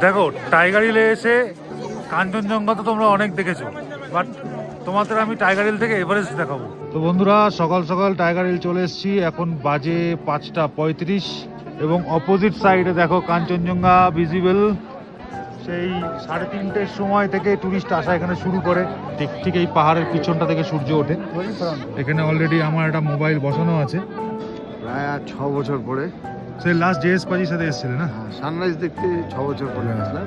দেখো টাইগার হিলে এসে কাঞ্চনজঙ্ঘা তো তোমরা অনেক দেখেছো, বাট তোমাদের আমি টাইগার হিল থেকে এভারেস্ট দেখাবো। তো বন্ধুরা, সকাল সকাল টাইগার হিল চলে এসেছি, এখন বাজে 5:35 এবং অপোজিট সাইডে দেখো কাঞ্চনজঙ্ঘা ভিজিবল। সেই 3:30 সময় থেকে টুরিস্ট আসা এখানে শুরু করে, ঠিক এই পাহাড়ের পিছনটা থেকে সূর্য ওঠে। এখানে অলরেডি আমার একটা মোবাইল বসানো আছে, প্রায় 6 বছর পরে। সেই লাস্ট জেএস পাজির সাথে এসেছিলে না? সানরাইজ দেখতে 6 বছর পরে আসলাম।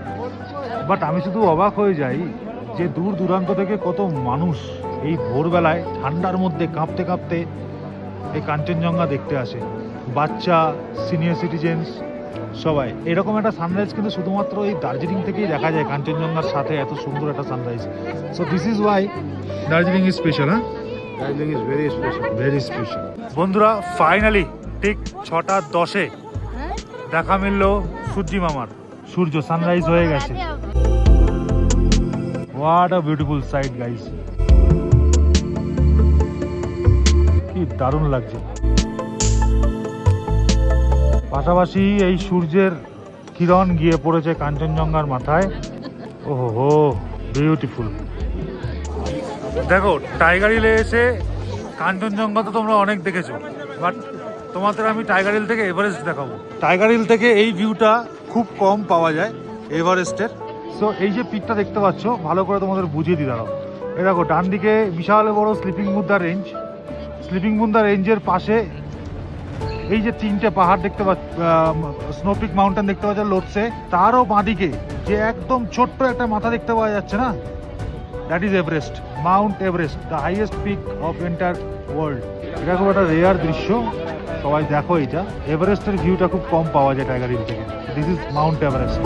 বাট আমি শুধু অবাক হয়ে যাই যে দূর দূরান্ত থেকে কত মানুষ এই ভোরবেলায় ঠান্ডার মধ্যে কাঁপতে কাঁপতে এই কাঞ্চনজঙ্ঘা দেখতে আসে। বাচ্চা, সিনিয়র সিটিজেন্স সবাই। এরকম একটা সানরাইজ কিন্তু শুধুমাত্র এই দার্জিলিং থেকেই দেখা যায়, কাঞ্চনজঙ্ঘার সাথে এত সুন্দর একটা sunrise. So this is why Darjeeling is special. হ্যাঁ, Darjeeling is very special. Very special. বন্ধুরা, ফাইনালি ঠিক 6:10 দেখা মিললো সূর্যি মামার। সূর্য সানরাইজ হয়ে গেছে। What a beautiful sight guys, কি দারুণ লাগছে। পাশাপাশি এই সূর্যের কিরণ গিয়ে পড়েছে কাঞ্চনজঙ্ঘার মাথায়। ওহো হো, বিউটিফুল। দেখো টাইগার হিলে এসে কাঞ্চনজঙ্ঘা তো তোমরা অনেক দেখেছো, বাট তোমাদের আমি টাইগার হিল থেকে এভারেস্ট দেখাবো। টাইগার হিল থেকে এই ভিউটা খুব কম পাওয়া যায় এভারেস্টের। সো এই যে পিকটা দেখতে পাচ্ছ, ভালো করে তোমাদের বুঝিয়ে দিই দাঁড়াও। এই দেখো ডান দিকে বিশাল বড় sleeping Buddha range. Sleeping Buddha রেঞ্জের পাশে এই যে 3টে পাহাড় দেখতে পাচ্ছ, স্নোপিক মাউন্টেন দেখতে পাচ্ছ লোটসে। তারও বাঁদিকে যে একদম ছোট্ট একটা মাথা দেখতে পাওয়া যাচ্ছে না, that is Everest, Mount Everest, the highest peak of entire world. এটা খুব একটা রেয়ার দৃশ্য, সবাই দেখো। এটা এভারেস্টের ভিউটা খুব কম পাওয়া যায় টাইগার হিল থেকে। This is Mount Everest.